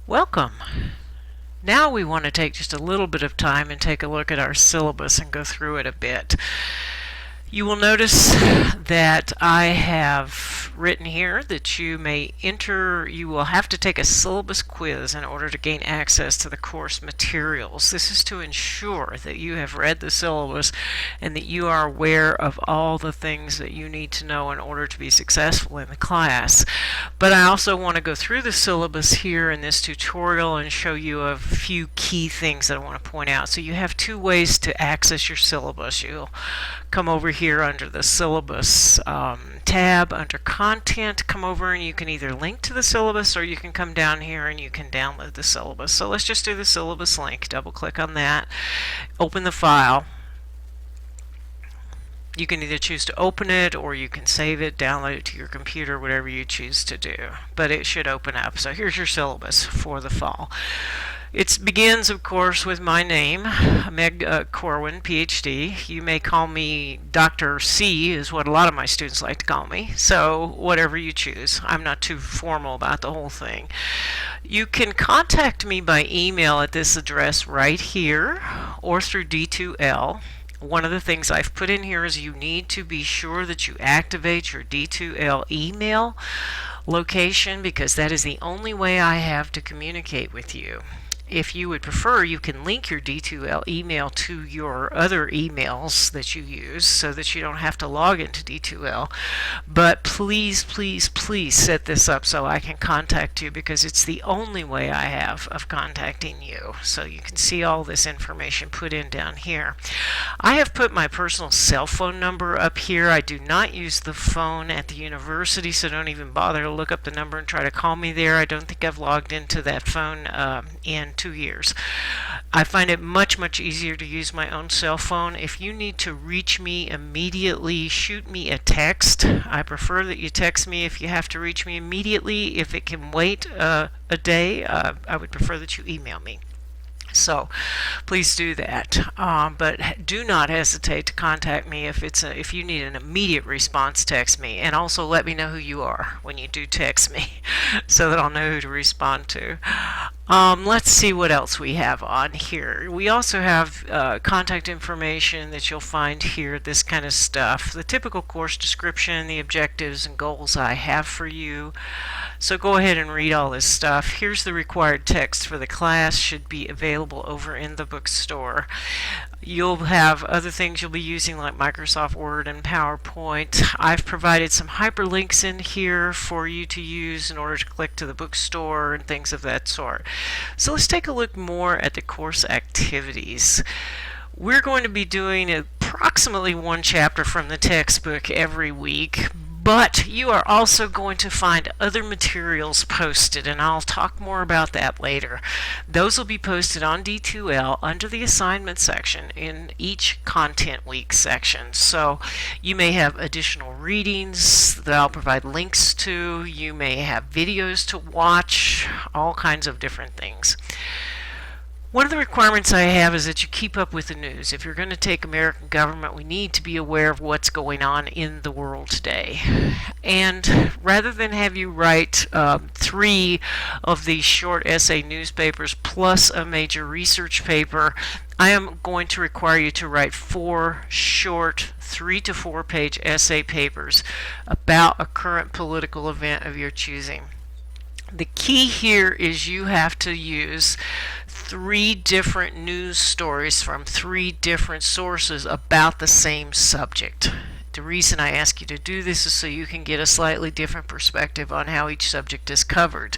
Welcome. Now we want to take just a little bit of time and take a look at our syllabus and go through it a bit. You will notice that I have written here that you will have to take a syllabus quiz in order to gain access to the course materials. This is to ensure that you have read the syllabus and that you are aware of all the things that you need to know in order to be successful in the class. But I also want to go through the syllabus here in this tutorial and show you a few key things that I want to point out. So you have two ways to access your syllabus. You'll come over here under the syllabus tab under content, come over and you can either link to the syllabus or you can come down here and you can download the syllabus. So let's just do the syllabus link. Double click on that, open the file. You can either choose to open it or you can save it, download it to your computer, whatever you choose to do. But it should open up. So here's your syllabus for the fall. It begins, of course, with my name, Meg Corwin, PhD. You may call me Dr. C, is what a lot of my students like to call me. So whatever you choose. I'm not too formal about the whole thing. You can contact me by email at this address right here or through D2L. One of the things I've put in here is you need to be sure that you activate your D2L email location because that is the only way I have to communicate with you. If you would prefer, you can link your D2L email to your other emails that you use so that you don't have to log into D2L. But please, please, please set this up so I can contact you because it's the only way I have of contacting you. So you can see all this information put in down here. I have put my personal cell phone number up here. I do not use the phone at the university, so don't even bother to look up the number and try to call me there. I don't think I've logged into that phone in 2 years. I find it much, much easier to use my own cell phone. If you need to reach me immediately, shoot me a text. I prefer that you text me if you have to reach me immediately. If it can wait a day, I would prefer that you email me. So please do that, but do not hesitate to contact me if you need an immediate response. Text me, and also let me know who you are when you do text me so that I'll know who to respond to. Let's see what else we have on here. We also have contact information that you'll find here, this kind of stuff, the typical course description, the objectives and goals I have for you. So go ahead and read all this stuff. Here's the required text for the class, should be available over in the bookstore. You'll have other things you'll be using like Microsoft Word and PowerPoint. I've provided some hyperlinks in here for you to use in order to click to the bookstore and things of that sort. So let's take a look more at the course activities. We're going to be doing approximately one chapter from the textbook every week, but you are also going to find other materials posted, and I'll talk more about that later. Those will be posted on D2L under the assignment section in each content week section. So you may have additional readings that I'll provide links to. You may have videos to watch, all kinds of different things. One of the requirements I have is that you keep up with the news. If you're going to take American government, we need to be aware of what's going on in the world today. And rather than have you write 3 of these short essay newspapers plus a major research paper, I am going to require you to write 4 short 3 to 4 page essay papers about a current political event of your choosing. The key here is you have to use 3 different news stories from 3 different sources about the same subject. The reason I ask you to do this is so you can get a slightly different perspective on how each subject is covered.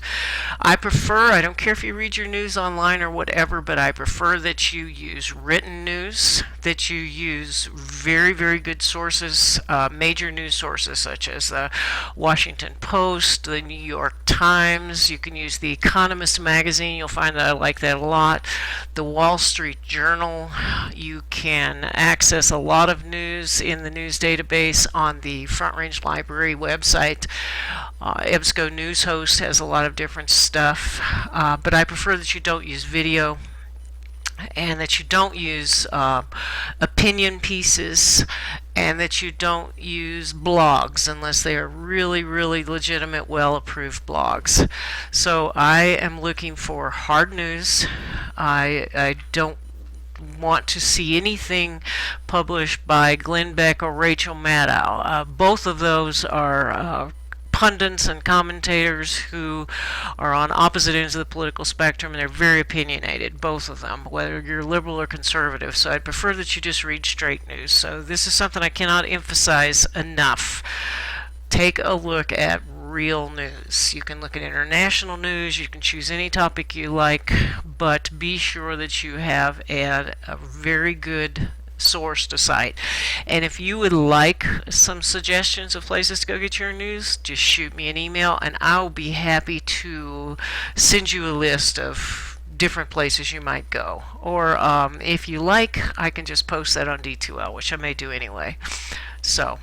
I don't care if you read your news online or whatever, but I prefer that you use written news, that you use very, very good sources, major news sources such as the Washington Post, the New York Times. You can use the Economist magazine. You'll find that I like that a lot. The Wall Street Journal. You can access a lot of news in the news database on the Front Range Library website. EBSCO News Host has a lot of different stuff, but I prefer that you don't use video and that you don't use opinion pieces and that you don't use blogs unless they are really, really legitimate, well-approved blogs. So I am looking for hard news. I don't want to see anything published by Glenn Beck or Rachel Maddow. Both of those are pundits and commentators who are on opposite ends of the political spectrum, and they're very opinionated, both of them, whether you're liberal or conservative. So I'd prefer that you just read straight news. So this is something I cannot emphasize enough. Take a look at real news. You can look at international news, you can choose any topic you like, but be sure that you have a very good source to cite. And if you would like some suggestions of places to go get your news, just shoot me an email and I'll be happy to send you a list of different places you might go. Or if you like, I can just post that on D2L, which I may do anyway. So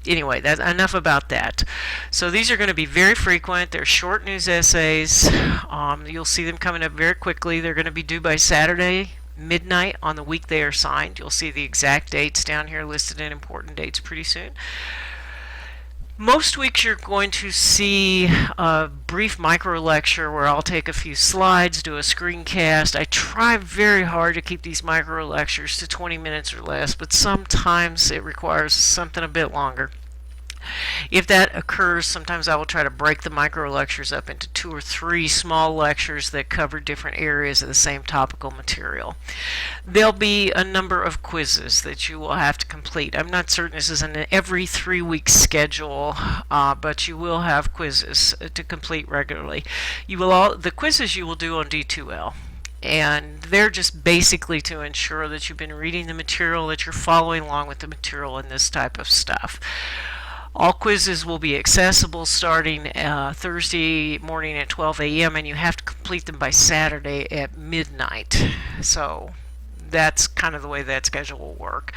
anyway, that's enough about that. So these are going to be very frequent. They're short news essays. You'll see them coming up very quickly. They're going to be due by Saturday midnight on the week they are signed. You'll see the exact dates down here listed in important dates pretty soon. Most weeks you're going to see a brief micro lecture where I'll take a few slides, do a screencast. I try very hard to keep these micro lectures to 20 minutes or less, but sometimes it requires something a bit longer. If that occurs, sometimes I will try to break the micro lectures up into 2 or 3 small lectures that cover different areas of the same topical material. There'll be a number of quizzes that you will have to complete. I'm not certain this is an every 3-week schedule, but you will have quizzes to complete regularly. The quizzes you will do on D2L. And they're just basically to ensure that you've been reading the material, that you're following along with the material and this type of stuff. All quizzes will be accessible starting Thursday morning at 12 a.m. and you have to complete them by Saturday at midnight. So that's kind of the way that schedule will work.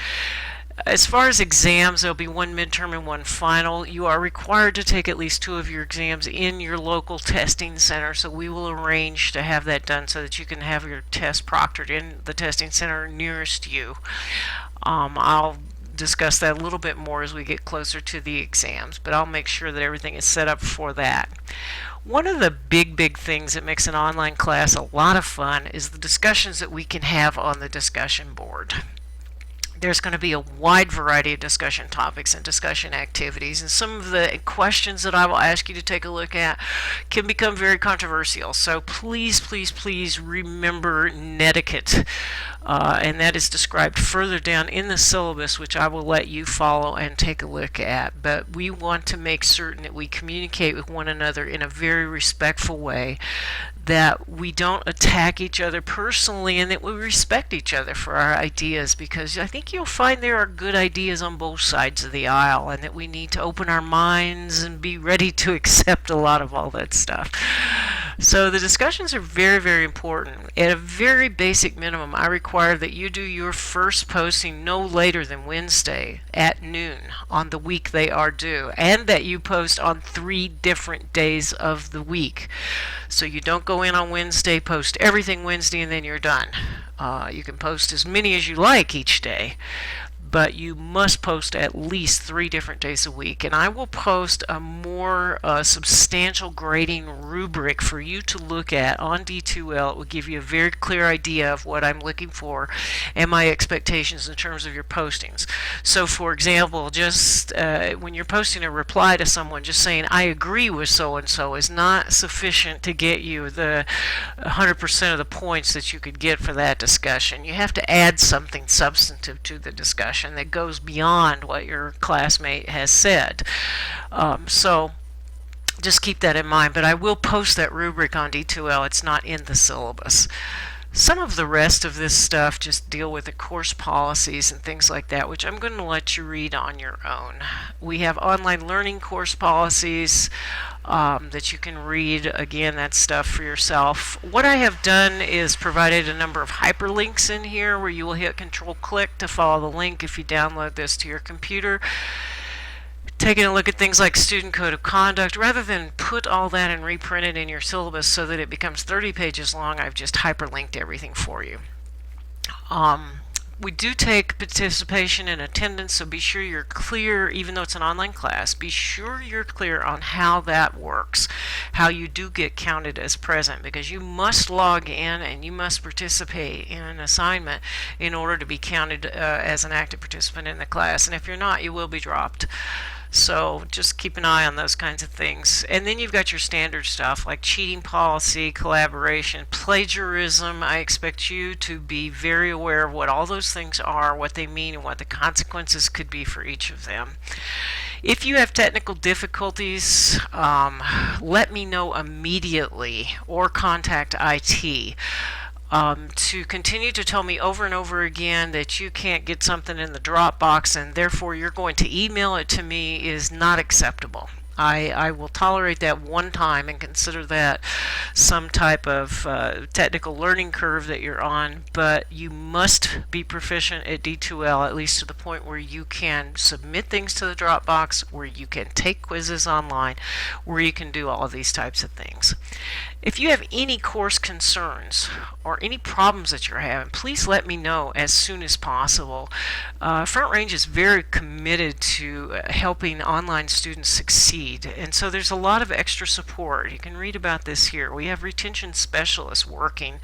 As far as exams, there'll be one midterm and one final. You are required to take at least 2 of your exams in your local testing center, so we will arrange to have that done so that you can have your test proctored in the testing center nearest you. I'll discuss that a little bit more as we get closer to the exams, but I'll make sure that everything is set up for that. One of the big things that makes an online class a lot of fun is the discussions that we can have on the discussion board. There's going to be a wide variety of discussion topics and discussion activities, and some of the questions that I will ask you to take a look at can become very controversial. So please remember netiquette, and that is described further down in the syllabus, which I will let you follow and take a look at. But we want to make certain that we communicate with one another in a very respectful way, that we don't attack each other personally, and that we respect each other for our ideas, because I think you'll find there are good ideas on both sides of the aisle, and that we need to open our minds and be ready to accept a lot of all that stuff. So the discussions are very important. At a very basic minimum, I require that you do your first posting no later than Wednesday at noon on the week they are due, and that you post on 3 different days of the week. So you don't go in on Wednesday, post everything Wednesday, and then you're done. You can post as many as you like each day, but you must post at least 3 different days a week. And I will post a more substantial grading rubric for you to look at on D2L. It will give you a very clear idea of what I'm looking for and my expectations in terms of your postings. So for example, just when you're posting a reply to someone, just saying I agree with so-and-so is not sufficient to get you the 100% of the points that you could get for that discussion. You have to add something substantive to the discussion that goes beyond what your classmate has said. So just keep that in mind, but I will post that rubric on D2L. It's not in the syllabus. Some of the rest of this stuff just deal with the course policies and things like that, which I'm going to let you read on your own. We have online learning course policies that you can read. Again, that stuff for yourself. What I have done is provided a number of hyperlinks in here where you will hit Control-click to follow the link if you download this to your computer. Taking a look at things like student code of conduct, rather than put all that and reprint it in your syllabus so that it becomes 30 pages long, I've just hyperlinked everything for you. We do take participation and attendance, so be sure you're clear, even though it's an online class, be sure you're clear on how that works, how you do get counted as present, because you must log in and you must participate in an assignment in order to be counted as an active participant in the class. And if you're not, you will be dropped. So just keep an eye on those kinds of things. And then you've got your standard stuff like cheating policy, collaboration, plagiarism. I expect you to be very aware of what all those things are, what they mean, and what the consequences could be for each of them. If you have technical difficulties, let me know immediately or contact IT. To continue to tell me over and over again that you can't get something in the Dropbox and therefore you're going to email it to me is not acceptable. I will tolerate that one time and consider that some type of technical learning curve that you're on, but you must be proficient at D2L, at least to the point where you can submit things to the Dropbox, where you can take quizzes online, where you can do all of these types of things. If you have any course concerns or any problems that you're having, please let me know as soon as possible. Front Range is very committed to helping online students succeed, and so there's a lot of extra support. You can read about this here. We have retention specialists working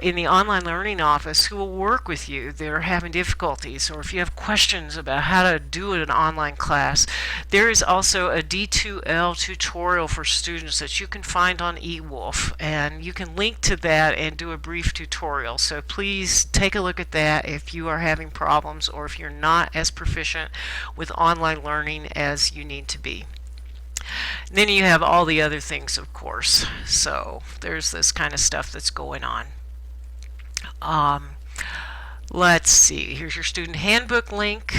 in the online learning office who will work with you that are having difficulties, or if you have questions about how to do an online class. There is also a D2L tutorial for students that you can find on eWolf, and you can link to that and do a brief tutorial. So please take a look at that if you are having problems or if you're not as proficient with online learning as you need to be. Then you have all the other things, of course. So there's this kind of stuff that's going on. Let's see, here's your student handbook link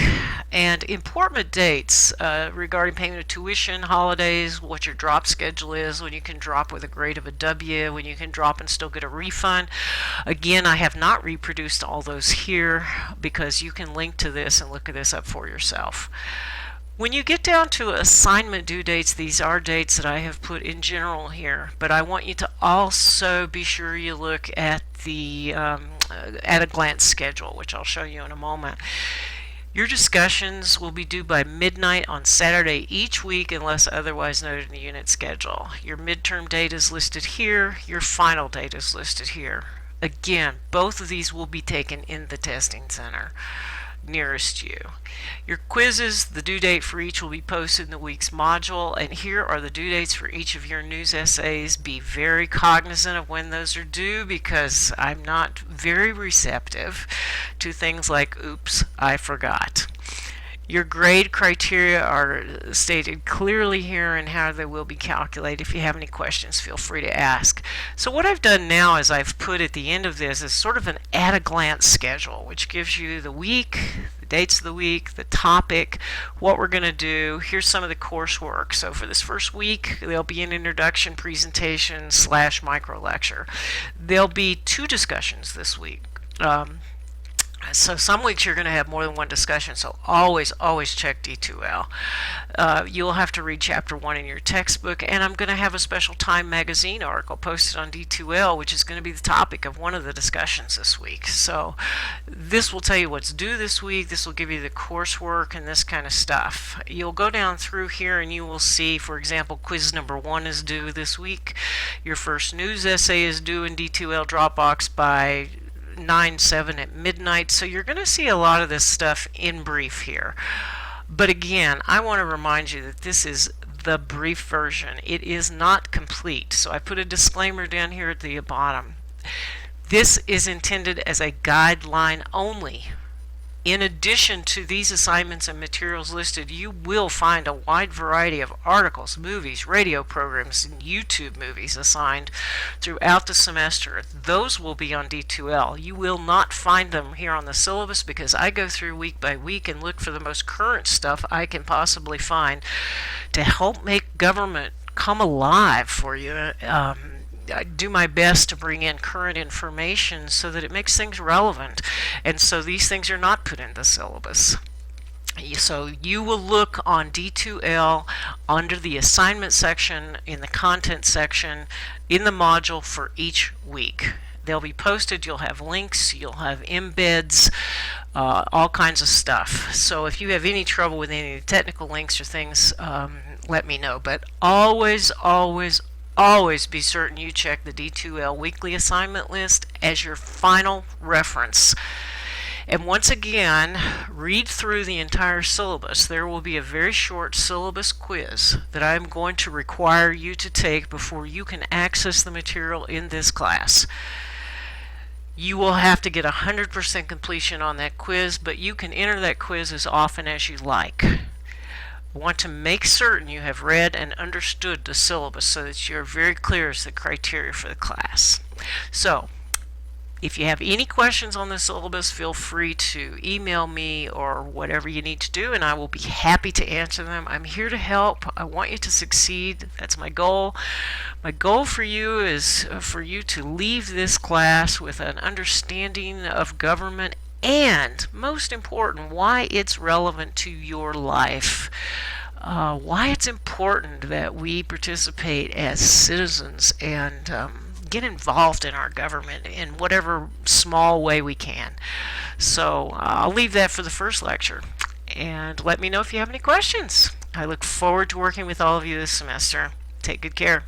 and important dates regarding payment of tuition, holidays, what your drop schedule is, when you can drop with a grade of a W, when you can drop and still get a refund. Again, I have not reproduced all those here because you can link to this and look at this up for yourself. When you get down to assignment due dates, these are dates that I have put in general here, but I want you to also be sure you look at the at a glance schedule, which I'll show you in a moment. Your discussions will be due by midnight on Saturday each week unless otherwise noted in the unit schedule. Your midterm date is listed here. Your final date is listed here. Again, both of these will be taken in the testing center nearest you. Your quizzes, the due date for each will be posted in the week's module, and here are the due dates for each of your news essays. Be very cognizant of when those are due because I'm not very receptive to things like, oops, I forgot. Your grade criteria are stated clearly here and how they will be calculated. If you have any questions, feel free to ask. So what I've done now is I've put at the end of this is sort of an at-a-glance schedule, which gives you the week, the dates of the week, the topic, what we're going to do. Here's some of the coursework. So for this first week, there'll be an introduction presentation / micro lecture. There'll be 2 discussions this week. So some weeks you're going to have more than one discussion, so always check D2L. You'll have to read chapter 1 in your textbook, and I'm going to have a special Time magazine article posted on D2L, which is going to be the topic of one of the discussions this week. So this will tell you what's due this week, this will give you the coursework and this kind of stuff. You'll go down through here and you will see, for example, quiz number 1 is due this week. Your first news essay is due in D2L Dropbox by 9/7 at midnight, so you're going to see a lot of this stuff in brief here. But again, I want to remind you that this is the brief version. It is not complete, so I put a disclaimer down here at the bottom. This is intended as a guideline only. In addition to these assignments and materials listed, you will find a wide variety of articles, movies, radio programs, and YouTube movies assigned throughout the semester. Those will be on D2L. You will not find them here on the syllabus because I go through week by week and look for the most current stuff I can possibly find to help make government come alive for you. I do my best to bring in current information so that it makes things relevant, and so these things are not put in the syllabus. So you will look on D2L under the assignment section, in the content section, in the module for each week. They'll be posted. You'll have links, you'll have embeds, all kinds of stuff. So if you have any trouble with any technical links or things, let me know. But always, always, always be certain you check the D2L weekly assignment list as your final reference. And once again, read through the entire syllabus. There will be a very short syllabus quiz that I'm going to require you to take before you can access the material in this class. You will have to get 100% completion on that quiz, but you can enter that quiz as often as you like. I want to make certain you have read and understood the syllabus so that you're very clear as the criteria for the class. So, if you have any questions on the syllabus, feel free to email me or whatever you need to do, and I will be happy to answer them. I'm here to help. I want you to succeed. That's my goal. My goal for you is for you to leave this class with an understanding of government and, most important, why it's relevant to your life. Why it's important that we participate as citizens and get involved in our government in whatever small way we can. So I'll leave that for the first lecture, and let me know if you have any questions. I look forward to working with all of you this semester. Take good care.